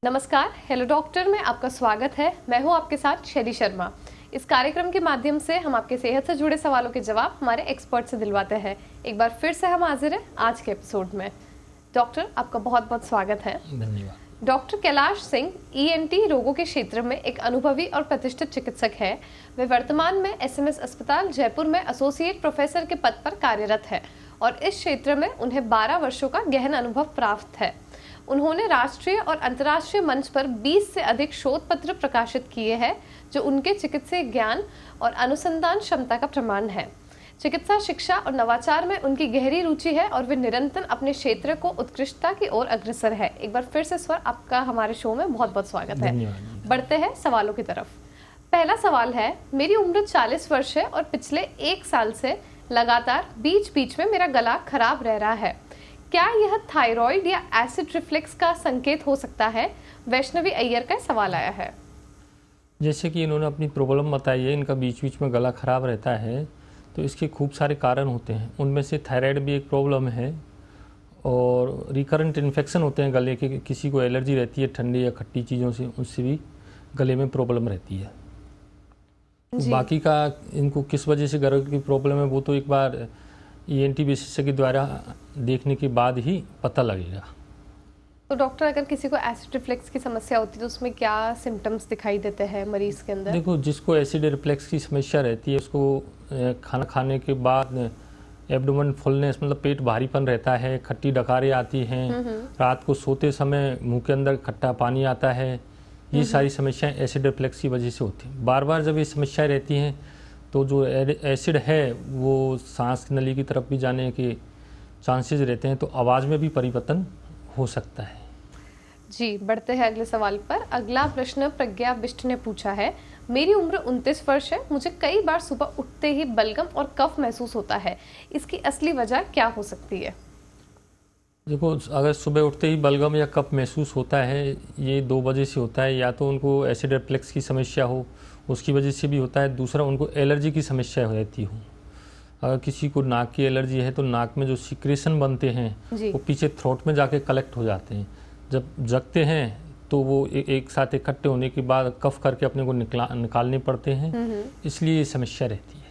नमस्कार, hello doctor में आपका स्वागत है। मैं हूं आपके साथ शैली शर्मा। इस कार्यक्रम के माध्यम से हम आपके सेहत से जुड़े सवालों के जवाब हमारे एक्सपर्ट से दिलवाते हैं। एक बार फिर से हम हाजिर हैं आज के एपिसोड में। डॉक्टर, आपका बहुत बहुत स्वागत है। धन्यवाद। डॉक्टर कैलाश सिंह ईएनटी रोगों के क्षेत्र में एक अनुभवी और प्रतिष्ठित चिकित्सक है। वे वर्तमान में एसएमएस अस्पताल जयपुर में एसोसिएट प्रोफेसर के पद पर कार्यरत है और इस क्षेत्र में उन्हें 12 वर्षों का गहन अनुभव प्राप्त है। उन्होंने राष्ट्रीय और अंतर्राष्ट्रीय मंच पर 20 से अधिक शोध पत्र प्रकाशित किए हैं, जो उनके चिकित्सीय ज्ञान और अनुसंधान क्षमता का प्रमाण है। चिकित्सा शिक्षा और नवाचार में उनकी गहरी रुचि है और वे निरंतर अपने क्षेत्र को उत्कृष्टता की ओर अग्रसर है। एक बार फिर से स्वर आपका हमारे शो में बहुत बहुत स्वागत है। बढ़ते हैं सवालों की तरफ। पहला सवाल है, मेरी उम्र 40 वर्ष है और पिछले 1 साल से लगातार बीच बीच में मेरा गला खराब रह रहा है। क्या यह थायराइड या एसिड रिफ्लेक्स का संकेत हो सकता है? वैष्णवी अय्यर का सवाल आया है। जैसे कि इन्होंने अपनी प्रॉब्लम बताई है, इनका बीच बीच में गला खराब रहता है, तो इसके खूब सारे कारण होते हैं। उनमें से थायराइड भी एक प्रॉब्लम है और रिकरेंट इन्फेक्शन होते हैं गले के। किसी को एलर्जी रहती है ठंडी या खट्टी चीज़ों से, उससे भी गले में प्रॉब्लम रहती है। बाकी का इनको किस वजह से गले की प्रॉब्लम है वो तो एक बार ईएनटी विशेषज्ञ द्वारा देखने के बाद ही पता लगेगा। तो डॉक्टर, अगर किसी को एसिड रिफ्लेक्स की समस्या होती है तो उसमें क्या सिम्टम्स दिखाई देते हैं मरीज के अंदर? देखो, जिसको एसिड रिफ्लेक्स की समस्या रहती है उसको खाना खाने के बाद एब्डोमेन फुलनेस, मतलब पेट भारीपन रहता है, खट्टी डकारें आती हैं, रात को सोते समय मुंह के अंदर खट्टा पानी आता है। ये सारी समस्याएं एसिड रिफ्लेक्स की वजह से होती हैं। बार बार जब ये समस्याएं रहती हैं तो जो एसिड है वो सांस नली की तरफ भी जाने के चांसेस रहते हैं, तो आवाज़ में भी परिवर्तन हो सकता है। जी, बढ़ते हैं अगले सवाल पर। अगला प्रश्न प्रज्ञा बिष्ट ने पूछा है, मेरी उम्र 29 वर्ष है। मुझे कई बार सुबह उठते ही बलगम और कफ महसूस होता है। इसकी असली वजह क्या हो सकती है? देखो, अगर सुबह उठते ही बलगम या कफ महसूस होता है, ये 2 वजह से होता है। या तो उनको एसिड रिफ्लेक्स की समस्या हो, उसकी वजह से भी होता है। दूसरा, उनको एलर्जी की समस्या रहती हो। अगर किसी को नाक की एलर्जी है तो नाक में जो सिक्रेशन बनते हैं वो पीछे थ्रोट में जाके कलेक्ट हो जाते हैं। जब जगते हैं तो वो एक साथ इकट्ठे होने के बाद कफ करके अपने को निकालने पड़ते हैं, इसलिए ये समस्या रहती है।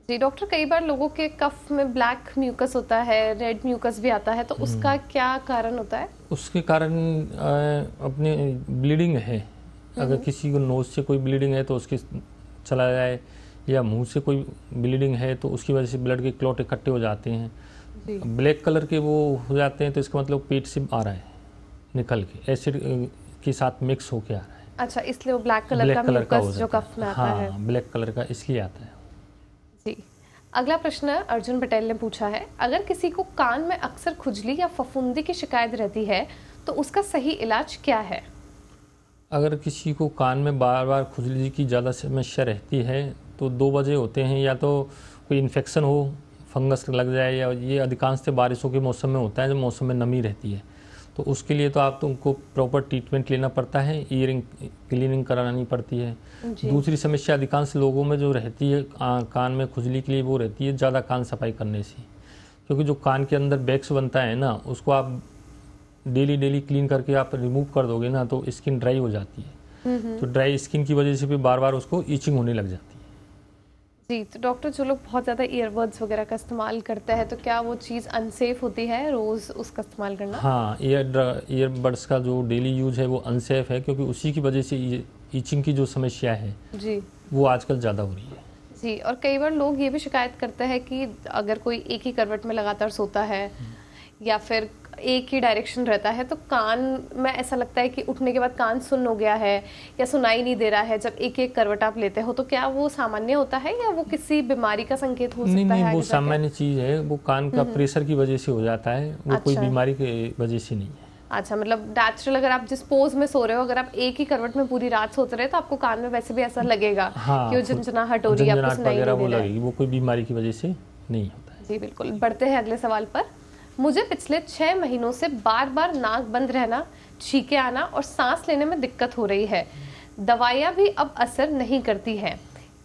जी डॉक्टर, कई बार लोगों के कफ में ब्लैक म्यूकस होता है, रेड म्यूकस भी आता है, तो उसका क्या कारण होता है? उसके कारण अपने ब्लीडिंग है। अगर किसी को नोज से कोई ब्लीडिंग है तो उसके चला जाए, या मुंह से कोई ब्लीडिंग है तो उसकी वजह से ब्लड के क्लॉट इकट्ठे हो जाते हैं। ब्लैक कलर के वो हो जाते हैं तो इसका मतलब पेट से आ रहा है, निकल के एसिड के साथ मिक्स होके आ रहा है। अच्छा, इसलिए वो ब्लैक कलर का म्यूकस जो कफ में आता है। हाँ, ब्लैक कलर का इसलिए आता है। जी, अगला प्रश्न अर्जुन पटेल ने पूछा है, अगर किसी को कान में अक्सर खुजली या फफूंदी की शिकायत रहती है तो उसका सही इलाज क्या है? अगर किसी को कान में बार बार खुजली की ज़्यादा समस्या रहती है तो 2 वजह होते हैं। या तो कोई इन्फेक्शन हो, फंगस लग जाए, या ये अधिकांशतः बारिशों के मौसम में होता है जब मौसम में नमी रहती है, तो उसके लिए तो तुमको प्रॉपर ट्रीटमेंट लेना पड़ता है, ईयरिंग क्लीनिंग करानी पड़ती है। दूसरी समस्या अधिकांश लोगों में जो रहती है कान में खुजली के लिए, वो रहती है ज़्यादा कान सफाई करने से। क्योंकि जो कान के अंदर बैक्स बनता है ना, उसको आप डेली क्लीन करके आप रिमूव कर दोगे ना तो स्किन ड्राई हो जाती है। तो ड्राई स्किन की वजह से भी बार बार उसको ईचिंग होने लग जाती है। जी, तो डॉक्टर, जो लोग बहुत ज़्यादा ईयरबड्स वगैरह का इस्तेमाल करते हैं तो क्या वो चीज़ अनसेफ होती है रोज़ उसका इस्तेमाल करना? हाँ, ईयरबड्स का जो डेली यूज है वो अनसेफ है, क्योंकि उसी की वजह से ईचिंग की जो समस्या है जी वो आजकल ज़्यादा हो रही है। जी, और कई बार लोग ये भी शिकायत करते हैं कि अगर कोई एक ही करवट में लगातार सोता है या फिर एक ही डायरेक्शन रहता है तो कान में ऐसा लगता है कि उठने के बाद कान सुन्न हो गया है या सुनाई नहीं दे रहा है जब एक एक करवट आप लेते हो, तो क्या वो सामान्य होता है या वो किसी बीमारी का संकेत हो सकता है? नहीं, वो सामान्य चीज है। वो कान का प्रेशर की वजह से हो जाता है, वो कोई बीमारी की वजह से नहीं है। अच्छा, मतलब नेचुरल, अगर आप जिस पोज में सो रहे हो, अगर आप एक ही करवट में पूरी रात सोते रहे तो आपको कान में वैसे भी ऐसा लगेगा कि वो झंझनाहट हो रही है, आपको सुनाई नहीं दे रहा है। वो कोई बीमारी की वजह से नहीं होता है। जी बिल्कुल। बढ़ते हैं अगले सवाल पर। मुझे पिछले 6 महीनों से बार बार नाक बंद रहना, छींके आना और सांस लेने में दिक्कत हो रही है। दवाइयाँ भी अब असर नहीं करती हैं।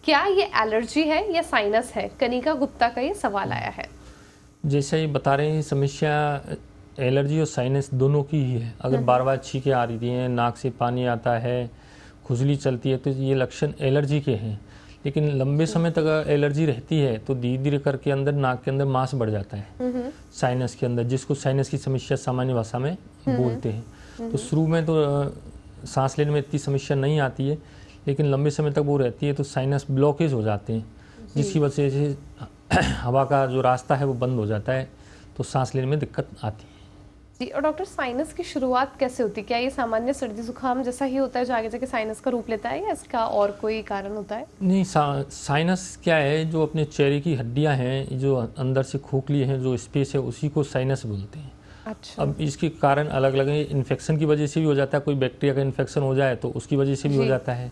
क्या ये एलर्जी है या साइनस है? कनिका गुप्ता का ये सवाल आया है। जैसे ये बता रहे हैं, समस्या एलर्जी और साइनस दोनों की ही है। अगर बार बार छींकें आ रही हैं, नाक से पानी आता है, खुजली चलती है, तो ये लक्षण एलर्जी के हैं। लेकिन लंबे समय तक अगर एलर्जी रहती है तो धीरे धीरे करके अंदर नाक के अंदर मांस बढ़ जाता है साइनस के अंदर, जिसको साइनस की समस्या सामान्य भाषा में बोलते हैं। तो शुरू में तो सांस लेने में इतनी समस्या नहीं आती है, लेकिन लंबे समय तक वो रहती है तो साइनस ब्लॉकेज हो जाते हैं, जिसकी वजह से हवा का जो रास्ता है वो बंद हो जाता है, तो सांस लेने में दिक्कत आती है। जी, और डॉक्टर साइनस की शुरुआत कैसे होती है? क्या ये सामान्य सर्दी जुकाम जैसा ही होता है जो आगे जाके साइनस का रूप लेता है, या इसका और कोई कारण होता है? नहीं, साइनस क्या है, जो अपने चेहरे की हड्डियां हैं, जो अंदर से खोखली हैं, जो स्पेस है, उसी को साइनस बोलते हैं। अच्छा। अब इसके कारण अलग अलग है। इन्फेक्शन की वजह से भी हो जाता है, कोई बैक्टीरिया का इन्फेक्शन हो जाए तो उसकी वजह से भी हो जाता है,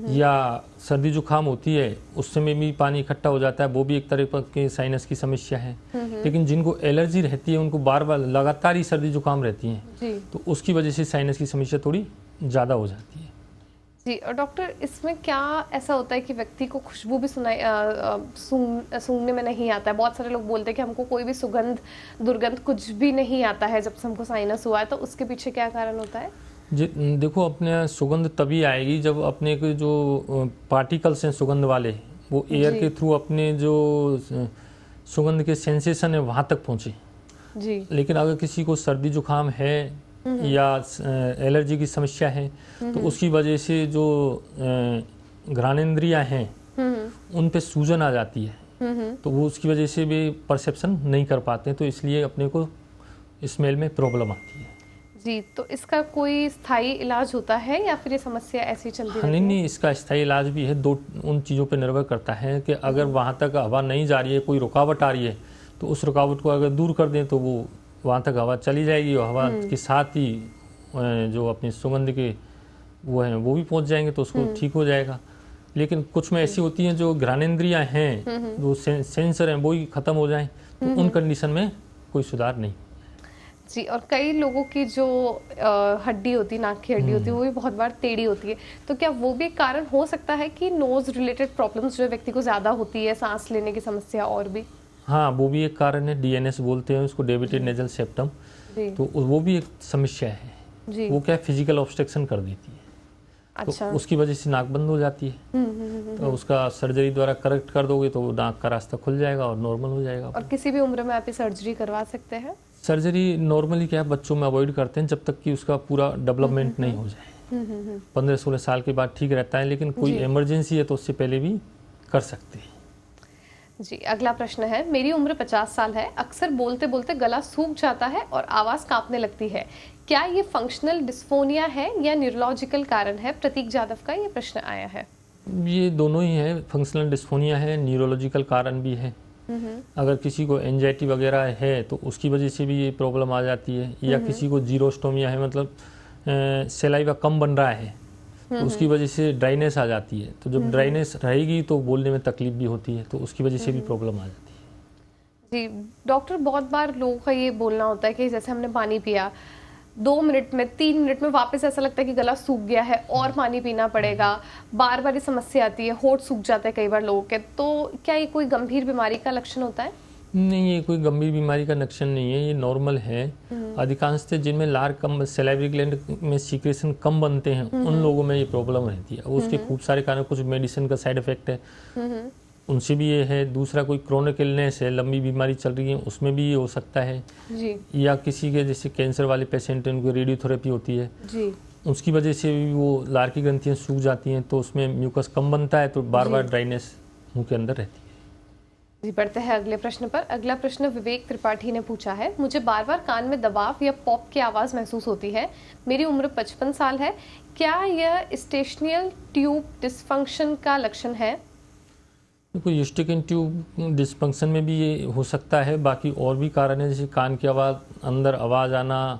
या सर्दी जुकाम होती है उससे में भी पानी इकट्ठा हो जाता है, वो भी एक तरह की साइनस की समस्या है। लेकिन जिनको एलर्जी रहती है, उनको बार बार लगातार ही सर्दी जुकाम रहती है, तो उसकी वजह से साइनस की समस्या थोड़ी ज़्यादा हो जाती है। जी, और डॉक्टर इसमें क्या ऐसा होता है कि व्यक्ति को खुशबू भी सूंघने में नहीं आता है? बहुत सारे लोग बोलते हैं कि हमको कोई भी सुगंध दुर्गंध कुछ भी नहीं आता है जब से हमको साइनस हुआ है, तो उसके पीछे क्या कारण होता है? देखो, अपने सुगंध तभी आएगी जब अपने के जो पार्टिकल्स हैं सुगंध वाले, वो एयर के थ्रू अपने जो सुगंध के सेंसेशन है वहाँ तक पहुँचे। जी। लेकिन अगर किसी को सर्दी जुकाम है या एलर्जी की समस्या है, तो उसकी वजह से जो घ्राणेंद्रियाँ हैं उन पे सूजन आ जाती है, तो वो उसकी वजह से भी परसेप्शन नहीं कर पाते हैं, तो इसलिए अपने को स्मेल में प्रॉब्लम आती है। जी, तो इसका कोई स्थायी इलाज होता है या फिर ये समस्या ऐसी चलती रहती है? नहीं, इसका स्थायी इलाज भी है। दो उन चीज़ों पे निर्भर करता है कि अगर वहाँ तक हवा नहीं जा रही है, कोई रुकावट आ रही है, तो उस रुकावट को अगर दूर कर दें तो वो वहाँ तक हवा चली जाएगी, और हवा के साथ ही जो अपनी सुगंध के वो हैं वो भी पहुँच जाएंगे, तो उसको ठीक हो जाएगा। लेकिन कुछ में ऐसी होती हैं जो घ्राणेंद्रियाँ हैं, जो सेंसर हैं, वो ही ख़त्म हो जाएं, तो उन कंडीशन में कोई सुधार नहीं। जी, और कई लोगों की जो हड्डी होती है, नाक की हड्डी होती है, वो भी बहुत बार टेढ़ी होती है, तो क्या वो भी एक कारण हो सकता है कि नोज रिलेटेड प्रॉब्लम्स जो व्यक्ति को ज़्यादा होती है, सांस लेने की समस्या और भी? हाँ, वो भी एक कारण है। डीएनएस बोलते हैं उसको, डेविटेड नेजल सेप्टम, तो वो भी एक समस्या है। जी। वो क्या फिजिकल ऑब्स्ट्रक्शन कर देती है। अच्छा। तो उसकी वजह से नाक बंद हो जाती है। तो उसका सर्जरी द्वारा करेक्ट कर दोगे तो नाक का रास्ता खुल जाएगा और नॉर्मल हो जाएगा। और किसी भी उम्र में आप ये सर्जरी करवा सकते हैं? सर्जरी नॉर्मली क्या है, बच्चों में अवॉइड करते हैं जब तक कि उसका पूरा डेवलपमेंट नहीं हो जाए। 15-16 साल के बाद ठीक रहता है, लेकिन कोई इमरजेंसी है तो उससे पहले भी कर सकते हैं। जी, अगला प्रश्न है, मेरी उम्र 50 साल है, अक्सर बोलते बोलते गला सूख जाता है और आवाज़ कांपने लगती है। क्या ये फंक्शनल डिस्फोनिया है या न्यूरोलॉजिकल कारण है? प्रतीक जादव का ये प्रश्न आया है। ये दोनों ही है, फंक्शनल डिस्फोनिया है, न्यूरोलॉजिकल कारण भी है। अगर किसी को एंजाइटी वगैरह है तो उसकी वजह से भी ये प्रॉब्लम आ जाती है, या किसी को जीरोस्टोमिया है, मतलब सलाइवा कम बन रहा है, तो उसकी वजह से ड्राइनेस आ जाती है। तो जब ड्राइनेस रहेगी तो बोलने में तकलीफ भी होती है, तो उसकी वजह से भी प्रॉब्लम आ जाती है। जी डॉक्टर, बहुत बार लोगों का ये बोलना होता है कि जैसे हमने पानी पिया 2 मिनट में 3 मिनट में वापस ऐसा लगता है कि गला सूख गया है और पानी पीना पड़ेगा, बार बार ये समस्या आती है, होंठ सूख जाता है कई बार लोगों के, तो क्या ये कोई गंभीर बीमारी का लक्षण होता है? नहीं, ये कोई गंभीर बीमारी का लक्षण नहीं है, ये नॉर्मल है। अधिकांशतः जिनमें लार कम, सैलिवरी ग्लैंड में सीक्रेशन कम बनते हैं, उन लोगों में ये प्रॉब्लम रहती है। उसके खूब सारे कारण, कुछ मेडिसिन का साइड इफेक्ट है, उनसे भी ये है। दूसरा कोई क्रोनिक इलनेस है, लंबी बीमारी चल रही है, उसमें भी ये हो सकता है जी। या किसी के जैसे कैंसर वाले पेशेंट हैं, उनको रेडियोथेरेपी होती है जी, उसकी वजह से भी वो लार की ग्रंथियाँ सूख जाती हैं, तो उसमें म्यूकस कम बनता है, तो बार बार ड्राइनेस मुंह के अंदर रहती है। जी, बढ़ते हैं अगले प्रश्न पर। अगला प्रश्न विवेक त्रिपाठी ने पूछा है, मुझे बार बार कान में दबाव या पॉप की आवाज़ महसूस होती है, मेरी उम्र 55 साल है, क्या यह स्टेशनियल ट्यूब डिस्फंक्शन का लक्षण है? देखो, यूस्टिकन ट्यूब डिस्फंक्शन में भी ये हो सकता है, बाकी और भी कारण है, जैसे कान की आवाज़, अंदर आवाज़ आना,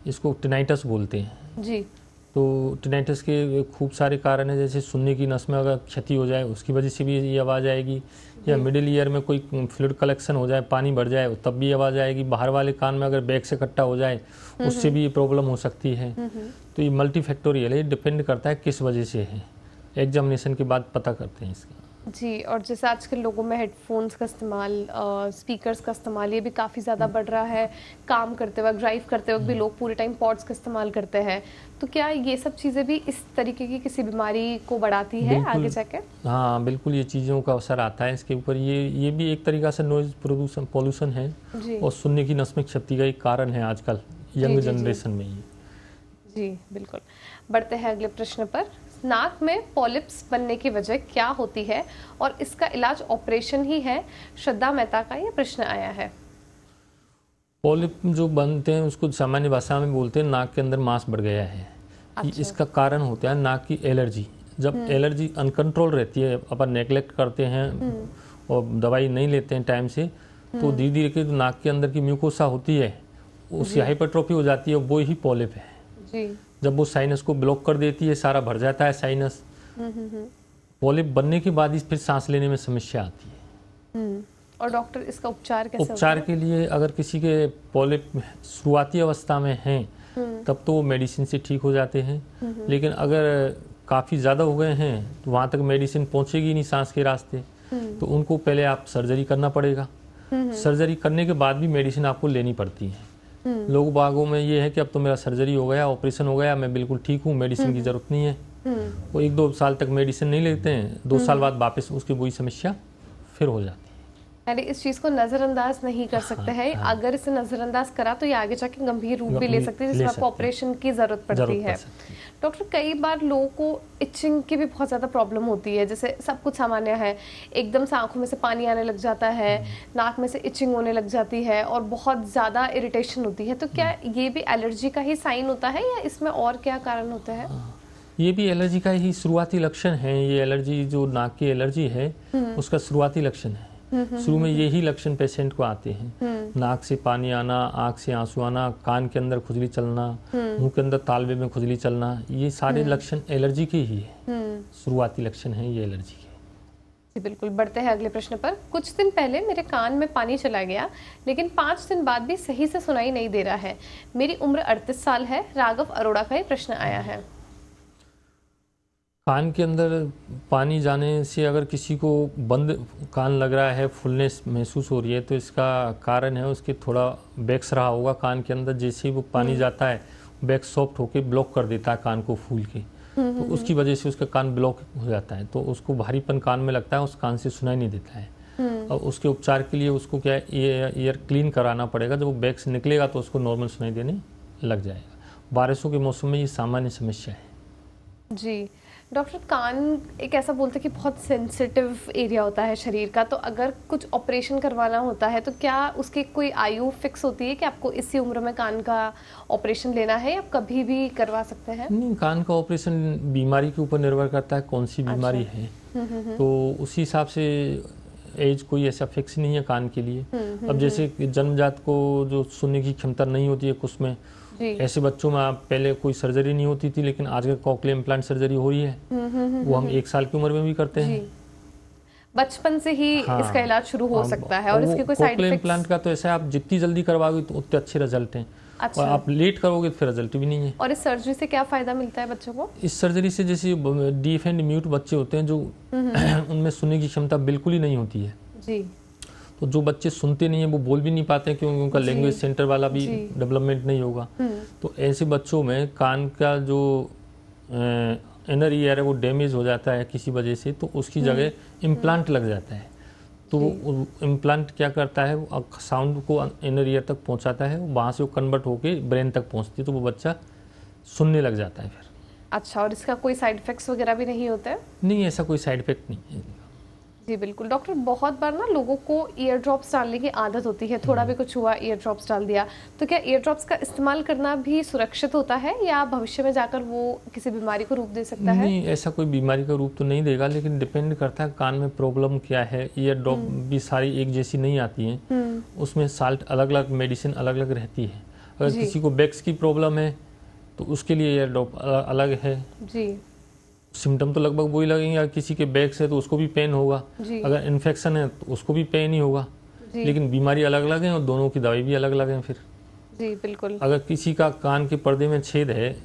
इसको टिनाइटस बोलते हैं जी। तो टिनाइटस के खूब सारे कारण हैं, जैसे सुनने की नस में अगर क्षति हो जाए उसकी वजह से भी ये आवाज़ आएगी, या मिडिल ईयर में कोई फ्लूइड कलेक्शन हो जाए, पानी भर जाए, तब भी आवाज़ आएगी। बाहर वाले कान में अगर बैग से इकट्ठा हो जाए उससे भी ये प्रॉब्लम हो सकती है। तो ये मल्टीफैक्टोरियल है, डिपेंड करता है किस वजह से है, एग्जामिनेशन के बाद पता करते हैं इसका। जी, और जैसे आजकल लोगों में हेडफ़ोन्स का इस्तेमाल, स्पीकर्स का इस्तेमाल ये भी काफ़ी ज़्यादा बढ़ रहा है। काम करते वक़्त, ड्राइव करते वक़्त भी लोग पूरे टाइम पॉड्स का इस्तेमाल करते हैं। तो क्या ये सब चीज़ें भी इस तरीके की किसी बीमारी को बढ़ाती है आगे बिल्कुल। जाके? हाँ, बिल्कुल ये चीज़ों का असर आता है इसके ऊपर। ये भी एक तरीक़ा से नॉइज़ प्रदूषण पॉल्यूशन है जी। और सुनने की नस में क्षति का एक कारण है आजकल जी, यंग जी, जी। जनरेशन में ये। जी, बिल्कुल। बढ़ते हैं अगले प्रश्न पर। नाक में पॉलिप्स बनने की वजह क्या होती है और इसका इलाज ऑपरेशन ही है? श्रद्धा मेहता का ये प्रश्न आया है। पॉलिप जो बनते हैं उसको सामान्य भाषा में बोलते हैं नाक के अंदर मांस बढ़ गया है। अच्छा। इसका कारण होता है नाक की एलर्जी। जब एलर्जी अनकंट्रोल रहती है, अपन नेग्लेक्ट करते हैं और दवाई नहीं लेते हैं टाइम से, तो धीरे धीरे के नाक के अंदर की म्यूकोसा होती है उसकी हाइपरट्रोफी हो जाती है, वो ही पॉलिप है। जी। जब वो साइनस को ब्लॉक कर देती है, सारा भर जाता है साइनस। पॉलिप बनने के बाद ही फिर सांस लेने में समस्या आती है। और डॉक्टर इसका उपचार कैसे उपचार होता के लिए अगर किसी के पॉलिप शुरुआती अवस्था में हैं तब तो वो मेडिसिन से ठीक हो जाते हैं, लेकिन अगर काफ़ी ज़्यादा हो गए हैं तो वहाँ तक मेडिसिन पहुँचेगी नहीं सांस के रास्ते, तो उनको पहले आप सर्जरी करना पड़ेगा। सर्जरी करने के बाद भी मेडिसिन आपको लेनी पड़ती है। लोग बागों में ये है कि अब तो मेरा सर्जरी हो गया, ऑपरेशन हो गया, मैं बिल्कुल ठीक हूँ, मेडिसिन की ज़रूरत नहीं है। वो 1-2 साल तक मेडिसिन नहीं लेते हैं, 2 साल बाद वापस उसकी वही समस्या फिर हो जाती है। यानी इस चीज़ को नज़रअंदाज नहीं कर सकते हैं। अगर इसे नज़रअंदाज करा तो ये आगे जाके गंभीर रूप भी ले सकती है, जिसमें आपको ऑपरेशन की ज़रूरत पड़ती है। डॉक्टर, कई बार लोगों को इचिंग की भी बहुत ज़्यादा प्रॉब्लम होती है। जैसे सब कुछ सामान्य है, एकदम से आंखों में से पानी आने लग जाता है, नाक में से इचिंग होने लग जाती है और बहुत ज़्यादा इरिटेशन होती है। तो क्या ये भी एलर्जी का ही साइन होता है या इसमें और क्या कारण होता है? ये भी एलर्जी का ही शुरुआती लक्षण है। ये एलर्जी जो नाक की एलर्जी है उसका शुरुआती लक्षण है। शुरू में यही लक्षण पेशेंट को आते हैं, नाक से पानी आना, आँख से आंसू आना, कान के अंदर खुजली चलना, मुंह के अंदर तालवे में खुजली चलना, ये सारे लक्षण एलर्जी के ही है। शुरुआती लक्षण है ये एलर्जी के। जी बिल्कुल। बढ़ते हैं अगले प्रश्न पर। कुछ दिन पहले मेरे कान में पानी चला गया, लेकिन 5 दिन बाद भी सही से सुनाई नहीं दे रहा है। मेरी उम्र 38 साल है। राघव अरोड़ा का ये प्रश्न आया है। कान के अंदर पानी जाने से अगर किसी को बंद कान लग रहा है, फुलनेस महसूस हो रही है, तो इसका कारण है उसके थोड़ा वैक्स रहा होगा कान के अंदर। जैसे ही वो पानी जाता है वैक्स सॉफ्ट होकर ब्लॉक कर देता है कान को फूल के, तो उसकी वजह से उसका कान ब्लॉक हो जाता है, तो उसको भारीपन कान में लगता है, उस कान से सुनाई नहीं देता है। और उसके उपचार के लिए उसको क्या है, ईयर क्लीन कराना पड़ेगा। जब वो वैक्स निकलेगा तो उसको नॉर्मल सुनाई देने लग जाएगा। बारिशों के मौसम में ये सामान्य समस्या है। जी डॉक्टर, कान एक ऐसा बोलते हैं कि बहुत सेंसिटिव एरिया होता है शरीर का, तो अगर कुछ ऑपरेशन करवाना होता है तो क्या उसकी कोई आयु फिक्स होती है कि आपको इसी उम्र में कान का ऑपरेशन लेना है या आप कभी भी करवा सकते हैं? नहीं, कान का ऑपरेशन बीमारी के ऊपर निर्भर करता है कौन सी बीमारी है, तो उसी हिसाब से एज कोई ऐसा फिक्स नहीं है कान के लिए। अब जैसे जन्मजात को जो सुनने की क्षमता नहीं होती है कुछ में, ऐसे बच्चों में आप पहले कोई सर्जरी नहीं होती थी, लेकिन आजकल कॉकलियर इम्प्लांट सर्जरी हो रही है, वो हम 1 साल की उम्र में भी करते हैं। बचपन से ही इसका इलाज शुरू हो सकता है और इसके कोई साइड इफेक्ट्स? इम्प्लांट का तो ऐसा है, आप जितनी जल्दी करवाओगे तो उतने अच्छे रिजल्ट हैं। अच्छा। और आप लेट करोगे तो फिर रिजल्ट भी नहीं है। और इस सर्जरी से क्या फायदा मिलता है बच्चों को? इस सर्जरी से जैसे डीफ एंड म्यूट बच्चे होते हैं जो उनमें सुनने की क्षमता बिल्कुल ही नहीं होती है जी, तो जो बच्चे सुनते नहीं है वो बोल भी नहीं पाते हैं क्योंकि उनका लैंग्वेज सेंटर वाला भी डेवलपमेंट नहीं होगा। तो ऐसे बच्चों में कान का जो इनर ईयर है वो डैमेज हो जाता है किसी वजह से, तो उसकी जगह इम्प्लांट लग जाता है। तो इम्प्लांट क्या करता है, वो साउंड को इनर ईयर तक पहुंचाता है, वहाँ से वो कन्वर्ट होके ब्रेन तक पहुंचती है, तो वो बच्चा सुनने लग जाता है फिर। अच्छा, और इसका कोई साइड इफेक्ट्स वगैरह भी नहीं होते हैं? नहीं, ऐसा कोई साइड इफेक्ट नहीं है। जी बिल्कुल। डॉक्टर, बहुत बार ना लोगों को ईयर ड्रॉप्स डालने की आदत होती है, थोड़ा भी कुछ हुआ ईयर ड्रॉप्स डाल दिया, तो क्या ईयर ड्रॉप्स का इस्तेमाल करना भी सुरक्षित होता है या भविष्य में जाकर वो किसी बीमारी को रूप दे सकता है? नहीं, ऐसा कोई बीमारी का रूप तो नहीं देगा, लेकिन डिपेंड करता है कान में प्रॉब्लम क्या है। ईयर ड्रॉप भी सारी एक जैसी नहीं आती हैं, उसमें साल्ट अलग अलग, मेडिसिन अलग अलग रहती है। अगर किसी को बैक्स की प्रॉब्लम है तो उसके लिए ईयर ड्रॉप अलग है जी। सिम्टम तो लगभग वही लगेंगे। अगर किसी के बैक से तो उसको भी पेन होगा, अगर इन्फेक्शन है तो उसको भी पेन ही होगा, लेकिन बीमारी अलग अलग है और दोनों की दवाई भी अलग अलग है फिर जी बिल्कुल। अगर किसी का कान के पर्दे में छेद है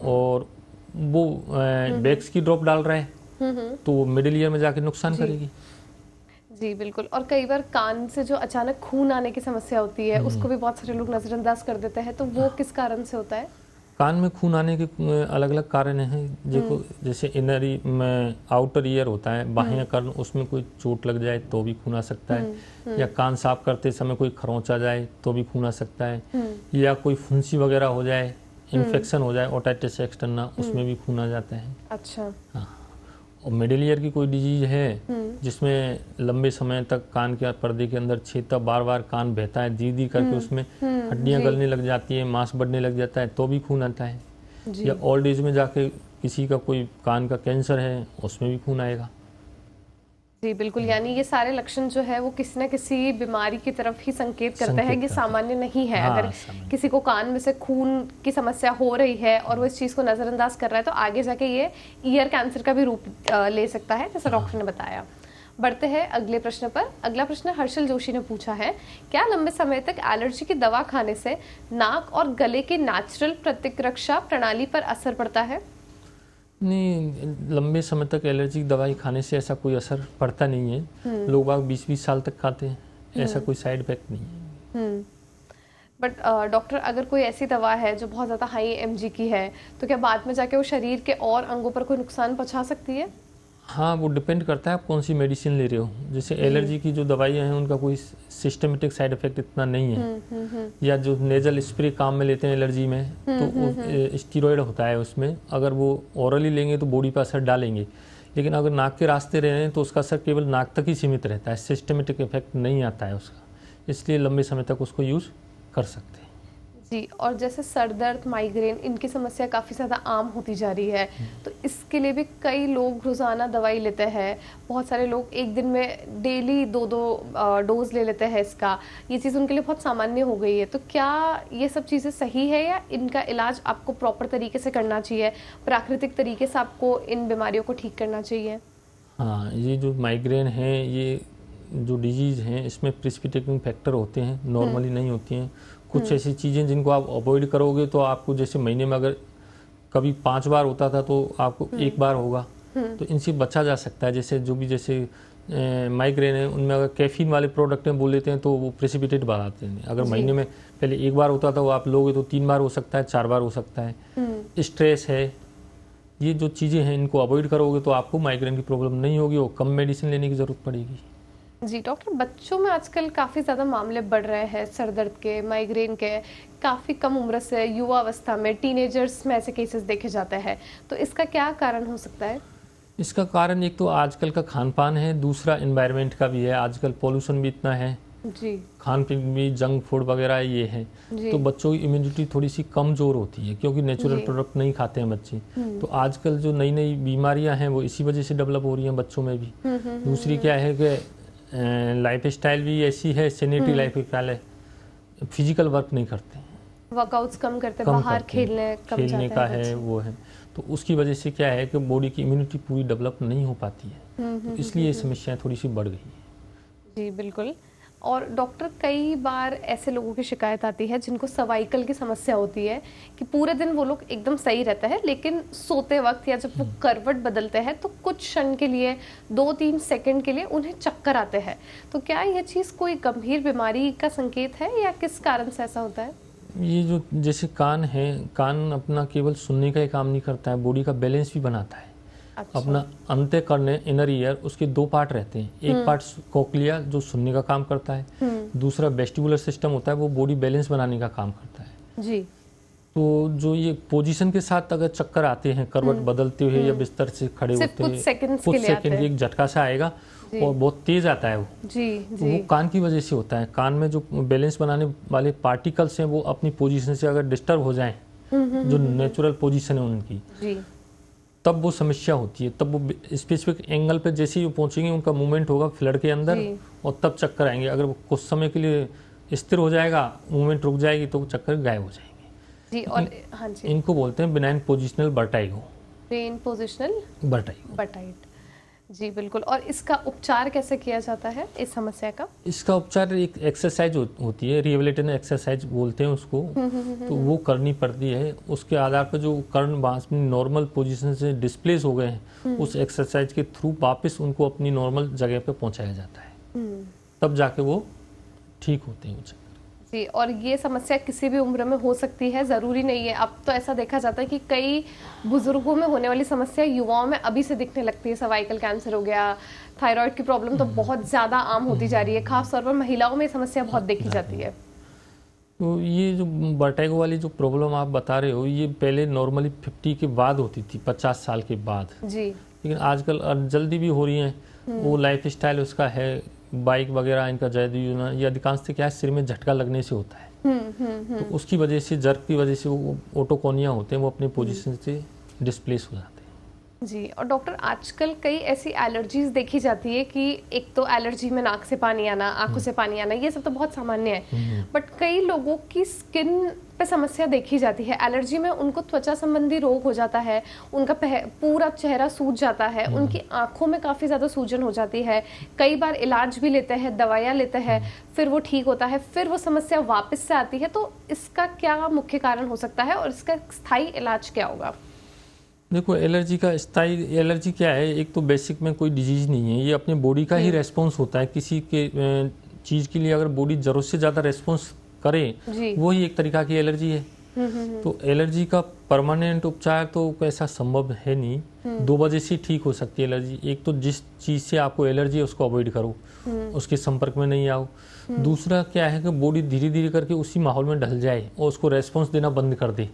और वो बैक्स की ड्रॉप डाल रहा है तो वो मिडिल ईयर में जाके नुकसान करेगी। जी बिल्कुल। और कई बार कान से जो अचानक खून आने की समस्या होती है उसको भी बहुत सारे लोग नज़रअंदाज कर देते हैं, तो वो किस कारण से होता है? कान में खून आने के अलग अलग कारण हैं। देखो, जैसे इनर में आउटर ईयर होता है, बाह्य कर्ण, उसमें कोई चोट लग जाए तो भी खून आ सकता है, या कान साफ करते समय कोई खरोंच आ जाए तो भी खून आ सकता है, या कोई फुंसी वगैरह हो जाए, इन्फेक्शन हो जाए ओटाइटिस एक्सटर्ना, उसमें भी खून आ जाता है। अच्छा। हाँ। और मिडिल ईयर की कोई डिजीज है जिसमें लंबे समय तक कान के पर्दे के अंदर छेद, बार बार कान बहता है, दी दी करके उसमें हड्डियां गलने लग जाती है, मांस बढ़ने लग जाता है, तो भी खून आता है। या ओल्ड एज में जाके किसी का कोई कान का कैंसर है, उसमें भी खून आएगा। जी बिल्कुल। यानी ये सारे लक्षण जो है वो किसी न किसी बीमारी की तरफ ही संकेत करते हैं कि सामान्य नहीं है। हाँ, अगर किसी को कान में से खून की समस्या हो रही है और वो इस चीज़ को नज़रअंदाज कर रहा है तो आगे जाके ये ईयर कैंसर का भी रूप ले सकता है, जैसा डॉक्टर ने बताया। बढ़ते हैं अगले प्रश्न पर। अगला प्रश्न हर्षल जोशी ने पूछा है, क्या लंबे समय तक एलर्जी की दवा खाने से नाक और गले की नेचुरल प्रतिरक्षा प्रणाली पर असर पड़ता है? नहीं, लंबे समय तक एलर्जी की दवाई खाने से ऐसा कोई असर पड़ता नहीं है। लोग बाग 20-20 साल तक खाते हैं, ऐसा कोई साइड इफेक्ट नहीं है। बट डॉक्टर, अगर कोई ऐसी दवा है जो बहुत ज़्यादा हाई एमजी की है तो क्या बाद में जाके वो शरीर के और अंगों पर कोई नुकसान पहुंचा सकती है? हाँ, वो डिपेंड करता है आप कौन सी मेडिसिन ले रहे हो। जैसे एलर्जी की जो दवाइयाँ हैं उनका कोई सिस्टमेटिक साइड इफेक्ट इतना नहीं है। या जो नेजल स्प्रे काम में लेते हैं एलर्जी में, तो स्टीरॉयड होता है उसमें, अगर वो ओरली लेंगे तो बॉडी पर असर डालेंगे, लेकिन अगर नाक के रास्ते रह रहे हैं तो उसका असर केवल नाक तक ही सीमित रहता है, सिस्टमेटिक इफेक्ट नहीं आता है उसका, इसलिए लंबे समय तक उसको यूज़ कर सकते हैं। जी। और जैसे सर दर्द, माइग्रेन, इनकी समस्या काफ़ी ज़्यादा आम होती जा रही है, तो इसके लिए भी कई लोग रोज़ाना दवाई लेते हैं। बहुत सारे लोग एक दिन में डेली 2-2 डोज ले लेते हैं इसका। ये चीज़ उनके लिए बहुत सामान्य हो गई है। तो क्या ये सब चीज़ें सही है या इनका इलाज आपको प्रॉपर तरीके से करना चाहिए, प्राकृतिक तरीके से आपको इन बीमारियों को ठीक करना चाहिए? हाँ, ये जो माइग्रेन है, ये जो डिजीज़ हैं, इसमें प्रेसिपिटेटिंग फैक्टर होते हैं, नॉर्मली नहीं होती हैं। कुछ ऐसी चीज़ें जिनको आप अवॉइड करोगे तो आपको, जैसे महीने में अगर कभी 5 बार होता था तो आपको 1 बार होगा, तो इनसे बचा जा सकता है। जैसे जो भी जैसे माइग्रेन है, उनमें अगर कैफीन वाले प्रोडक्ट में बोल लेते हैं तो वो प्रेसिपिटेट बढ़ाते हैं। अगर महीने में पहले 1 बार होता था, वो आप लोगे तो 3 बार हो सकता है, 4 बार हो सकता है। स्ट्रेस है, ये जो चीज़ें हैं इनको अवॉइड करोगे तो आपको माइग्रेन की प्रॉब्लम नहीं होगी और कम मेडिसिन लेने की ज़रूरत पड़ेगी। जी डॉक्टर, बच्चों में आजकल काफ़ी ज़्यादा मामले बढ़ रहे हैं सर दर्द के, माइग्रेन के। काफ़ी कम उम्र से युवा अवस्था में, टीनेजर्स में ऐसे केसेस देखे जाते हैं, तो इसका क्या कारण हो सकता है? इसका कारण एक तो आजकल का खान पान है, दूसरा एनवायरनमेंट का भी है। आजकल पोल्यूशन भी इतना है जी, खान पीन भी, जंक फूड वगैरह ये है, तो बच्चों की इम्यूनिटी थोड़ी सी कमज़ोर होती है क्योंकि नेचुरल प्रोडक्ट नहीं खाते हैं बच्चे। तो आजकल जो नई नई बीमारियां हैं वो इसी वजह से डेवलप हो रही हैं बच्चों में भी। दूसरी क्या है कि लाइफ स्टाइल भी ऐसी है, सेनेटरी लाइफ स्टाइल है, फिजिकल वर्क नहीं करते, वर्कआउट्स कम करते, बाहर खेलने का है वो है, तो उसकी वजह से क्या है कि बॉडी की इम्यूनिटी पूरी डेवलप नहीं हो पाती है, तो इसलिए ये समस्याएं थोड़ी सी बढ़ गई है। जी बिल्कुल। और डॉक्टर, कई बार ऐसे लोगों की शिकायत आती है जिनको सर्वाइकल की समस्या होती है कि पूरे दिन वो लोग एकदम सही रहते हैं, लेकिन सोते वक्त या जब वो करवट बदलते हैं तो कुछ क्षण के लिए, 2-3 सेकंड के लिए उन्हें चक्कर आते हैं। तो क्या यह चीज़ कोई गंभीर बीमारी का संकेत है या किस कारण से ऐसा होता है? ये जो जैसे कान है, कान अपना केवल सुनने का ही काम नहीं करता है, बॉडी का बैलेंस भी बनाता है। अच्छा। अपना अंतःकर्ण, इनर ईयर, उसके 2 पार्ट रहते हैं। एक पार्ट कोक्लिया जो सुनने का काम करता है, दूसरा वेस्टिबुलर सिस्टम होता है, वो बॉडी बैलेंस बनाने का काम करता है। जी। तो जो ये पोजीशन के साथ अगर चक्कर आते हैं, करवट बदलते हुए या बिस्तर से खड़े होते हैं, कुछ सेकंड एक झटका सा आएगा और बहुत तेज आता है वो। जी, तो वो कान की वजह से होता है। कान में जो बैलेंस बनाने वाले पार्टिकल्स हैं वो अपनी पोजीशन से अगर डिस्टर्ब हो जाएं, जो नेचुरल पोजीशन है उनकी, तब वो समस्या होती है। तब वो स्पेसिफिक एंगल पे जैसे ही वो पहुंचेंगे, उनका मूवमेंट होगा फ्लड के अंदर और तब चक्कर आएंगे। अगर वो कुछ समय के लिए स्थिर हो जाएगा, मूवमेंट रुक जाएगी, तो वो चक्कर गायब हो जाएंगे। जी। और हाँ जी, इनको बोलते हैं benign positional vertigo. Brain positional vertigo. Vertigo. जी बिल्कुल। और इसका उपचार कैसे किया जाता है इस समस्या का? इसका उपचार एक एक्सरसाइज होती है, रिहेबिलिटेशन एक्सरसाइज बोलते हैं उसको। तो वो करनी पड़ती है। उसके आधार पर जो कर्ण बांस में नॉर्मल पोजीशन से डिस्प्लेस हो गए हैं, उस एक्सरसाइज के थ्रू वापस उनको अपनी नॉर्मल जगह पे पहुंचाया जाता है, तब जाके वो ठीक होते हैं। जी, और ये समस्या किसी भी उम्र में हो सकती है, ज़रूरी नहीं है। अब तो ऐसा देखा जाता है कि कई बुजुर्गों में होने वाली समस्या युवाओं में अभी से दिखने लगती है। सर्वाइकल कैंसर हो गया, थायराइड की प्रॉब्लम तो बहुत ज़्यादा आम होती जा रही है, खास तौर पर महिलाओं में समस्या बहुत देखी जाती है। तो ये जो वर्टिगो वाली जो प्रॉब्लम आप बता रहे हो, ये पहले नॉर्मली 50 के बाद होती थी, 50 साल के बाद जी। लेकिन आजकल जल्दी भी हो रही हैं। वो लाइफ स्टाइल उसका है, बाइक वगैरह इनका ज़्यादा यूज होना, ये अधिकांशतः क्या है, सिर में झटका लगने से होता है। तो उसकी वजह से, जर्क की वजह से वो ओटोकोनिया होते हैं, वो अपने पोजीशन से डिस्प्लेस हो जाते हैं। जी, और डॉक्टर आजकल कई ऐसी एलर्जीज देखी जाती है कि एक तो एलर्जी में नाक से पानी आना, आंखों से पानी आना, ये सब तो बहुत सामान्य है। बट कई लोगों की स्किन पे समस्या देखी जाती है। एलर्जी में उनको त्वचा संबंधी रोग हो जाता है, उनका पूरा चेहरा सूज जाता है, उनकी आंखों में काफ़ी ज़्यादा सूजन हो जाती है। कई बार इलाज भी लेते हैं, दवाइयाँ लेते हैं, फिर वो ठीक होता है, फिर वो समस्या वापस से आती है। तो इसका क्या मुख्य कारण हो सकता है और इसका स्थायी इलाज क्या होगा? देखो, एलर्जी का स्थायी एलर्जी क्या है, एक तो बेसिक में कोई डिजीज नहीं है, ये अपने बॉडी का ही रेस्पॉन्स होता है। किसी के चीज़ के लिए अगर बॉडी ज़रूरत से ज़्यादा रेस्पॉन्स करे, वही एक तरीका की एलर्जी है। तो एलर्जी का परमानेंट उपचार तो ऐसा संभव है नहीं। दो वजह से ठीक हो सकती है एलर्जी। एक तो जिस चीज़ से आपको एलर्जी है उसको अवॉइड करो, उसके संपर्क में नहीं आओ। दूसरा क्या है कि बॉडी धीरे धीरे करके उसी माहौल में ढल जाए और उसको रेस्पॉन्स देना बंद कर दे।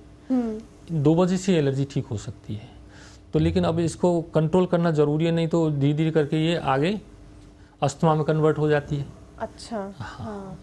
दो वजह से एलर्जी ठीक हो सकती है। तो लेकिन अब इसको कंट्रोल करना जरूरी है, नहीं तो धीरे धीरे करके ये आगे अस्थमा में कन्वर्ट हो जाती है। अच्छा। हाँ।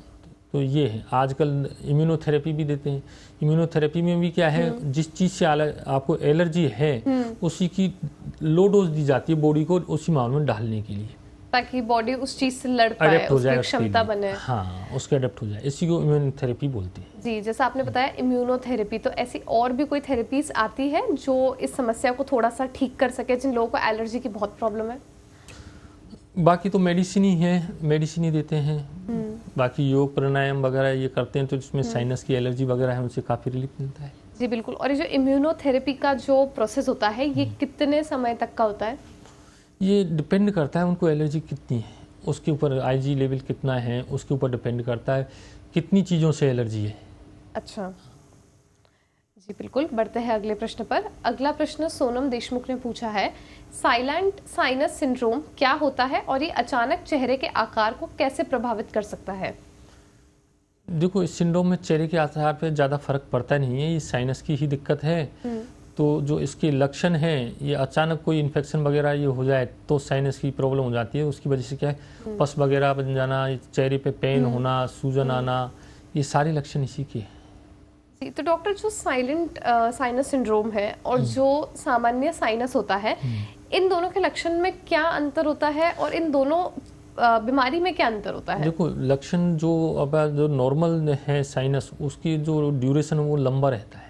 तो ये है, आजकल इम्यूनोथेरेपी भी देते हैं। इम्यूनोथेरेपी में भी क्या है, जिस चीज़ से आपको एलर्जी है उसी की लो डोज दी जाती है बॉडी को उसी माहौल में डालने के लिए, ताकि बॉडी उस चीज से लड़ पाए, उसकी क्षमता बने। हाँ, उसके अडेप्ट हो जाए। इसी को इम्यूनोथेरेपी बोलते हैं। जी, जैसा आपने बताया इम्यूनोथेरेपी, तो ऐसी और भी कोई थेरेपीज आती है जो इस समस्या को थोड़ा सा ठीक कर सके, जिन लोगों को एलर्जी की बहुत प्रॉब्लम है? बाकी तो मेडिसिन ही है, मेडिसिन ही देते हैं। बाकी योग प्राणायाम वगैरह ये करते हैं, तो इसमें साइनस की एलर्जी वगैरह है उनसे काफ़ी रिलीफ मिलता है। जी बिल्कुल। और ये जो इम्यूनोथेरेपी का जो प्रोसेस होता है, ये कितने समय तक का होता है? ये डिपेंड करता है उनको एलर्जी कितनी है, उसके ऊपर आईजी लेवल कितना है, उसके ऊपर डिपेंड करता है कितनी चीज़ों से एलर्जी है। अच्छा जी बिल्कुल। बढ़ते हैं अगले प्रश्न पर। अगला प्रश्न सोनम देशमुख ने पूछा है, साइलेंट साइनस सिंड्रोम क्या होता है और ये अचानक चेहरे के आकार को कैसे प्रभावित कर सकता है? देखो, इस सिंड्रोम में चेहरे के आकार पे ज़्यादा फर्क पड़ता नहीं है, ये साइनस की ही दिक्कत है। तो जो इसके लक्षण हैं, ये अचानक कोई इन्फेक्शन वगैरह ये हो जाए तो साइनस की प्रॉब्लम हो जाती है। उसकी वजह से क्या है, पस वगैरह बन जाना, चेहरे पे पेन होना, सूजन आना, ये सारे लक्षण इसी के हैं। तो डॉक्टर, जो साइलेंट साइनस सिंड्रोम है और जो सामान्य साइनस होता है, इन दोनों के लक्षण में क्या अंतर होता है और इन दोनों बीमारी में क्या अंतर होता है? देखो, लक्षण जो नॉर्मल है साइनस, उसकी जो ड्यूरेशन है वो लंबा रहता है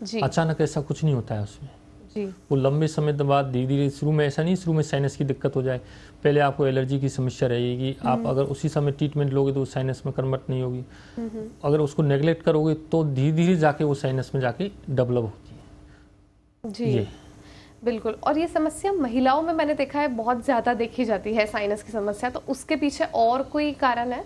जी। अचानक ऐसा कुछ नहीं होता है उसमें जी। वो लंबे समय बाद धीरे धीरे, शुरू में ऐसा नहीं, शुरू में साइनस की दिक्कत हो जाए, पहले आपको एलर्जी की समस्या रहेगी, आप अगर उसी समय ट्रीटमेंट लोगे तो साइनस में कन्वर्ट नहीं होगी। अगर उसको नेग्लेक्ट करोगे तो धीरे धीरे जाके वो साइनस में जाके डेवलप होती है जी। ये बिल्कुल। और ये समस्या महिलाओं में मैंने देखा है बहुत ज़्यादा देखी जाती है, साइनस की समस्या। तो उसके पीछे और कोई कारण है?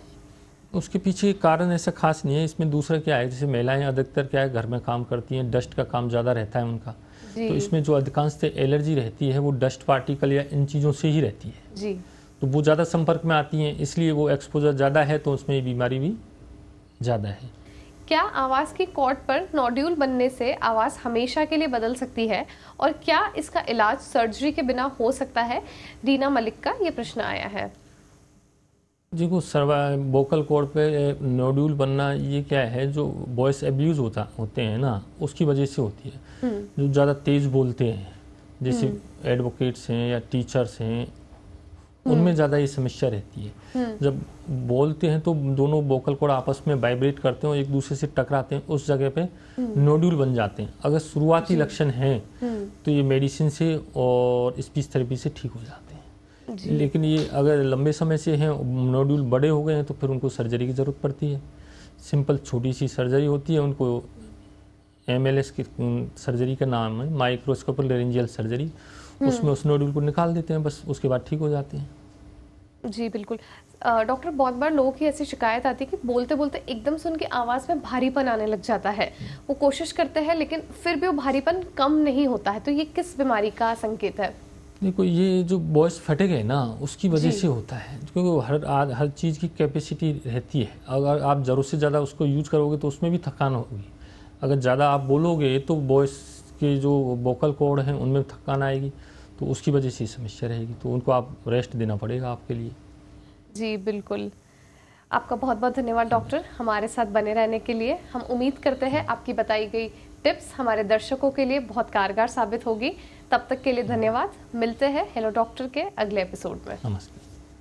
उसके पीछे कारण ऐसा खास नहीं है। इसमें दूसरा क्या है, जैसे महिलाएं अधिकतर क्या है, घर में काम करती हैं, डस्ट का काम ज़्यादा रहता है उनका, तो इसमें जो अधिकांशतः एलर्जी रहती है वो डस्ट पार्टिकल या इन चीज़ों से ही रहती है जी। तो वो ज़्यादा संपर्क में आती हैं, इसलिए वो एक्सपोजर ज़्यादा है, तो उसमें बीमारी भी ज़्यादा है। क्या आवाज़ की कॉर्ड पर नोड्यूल बनने से आवाज़ हमेशा के लिए बदल सकती है और क्या इसका इलाज सर्जरी के बिना हो सकता है? रीना मलिक का ये प्रश्न आया है। देखो, वोकल कॉर्ड पे नोड्यूल बनना ये क्या है, जो वॉइस एब्यूज़ होते हैं ना, उसकी वजह से होती है। जो ज़्यादा तेज़ बोलते हैं, जैसे एडवोकेट्स हैं या टीचर्स हैं, उनमें ज़्यादा ये समस्या रहती है। जब बोलते हैं तो दोनों वोकल कॉर्ड आपस में वाइब्रेट करते हैं और एक दूसरे से टकराते हैं, उस जगह पे नोड्यूल बन जाते हैं। अगर शुरुआती लक्षण हैं तो ये मेडिसिन से और स्पीच थेरेपी से ठीक हो जाते हैं। लेकिन ये अगर लंबे समय से हैं, नोड्यूल बड़े हो गए हैं, तो फिर उनको सर्जरी की ज़रूरत पड़ती है। सिंपल छोटी सी सर्जरी होती है, उनको MLS की सर्जरी का नाम है माइक्रोस्कोपिक लेरेंजियल सर्जरी, उसमें उस नोड्यूल को निकाल देते हैं, बस उसके बाद ठीक हो जाते हैं। जी बिल्कुल। डॉक्टर, बहुत बार लोगों की ऐसी शिकायत आती है कि बोलते बोलते एकदम से उनकी आवाज़ में भारीपन आने लग जाता है। वो कोशिश करते हैं लेकिन फिर भी वो भारीपन कम नहीं होता है, तो ये किस बीमारी का संकेत है? देखो, ये जो वॉइस फटेग है ना, उसकी वजह से होता है, क्योंकि हर चीज़ की कैपेसिटी रहती है। अगर आप ज़रूरत से ज़्यादा उसको यूज करोगे तो उसमें भी थकान होगी। अगर ज़्यादा आप बोलोगे तो वॉइस के जो वोकल कॉर्ड हैं उनमें थकान आएगी, तो उसकी वजह से समस्या रहेगी, तो उनको आप रेस्ट देना पड़ेगा आपके लिए। जी बिल्कुल। आपका बहुत बहुत धन्यवाद डॉक्टर, हमारे साथ बने रहने के लिए। हम उम्मीद करते हैं आपकी बताई गई टिप्स हमारे दर्शकों के लिए बहुत कारगर साबित होगी। तब तक के लिए धन्यवाद। मिलते हैं हेलो डॉक्टर के अगले एपिसोड में। नमस्कार।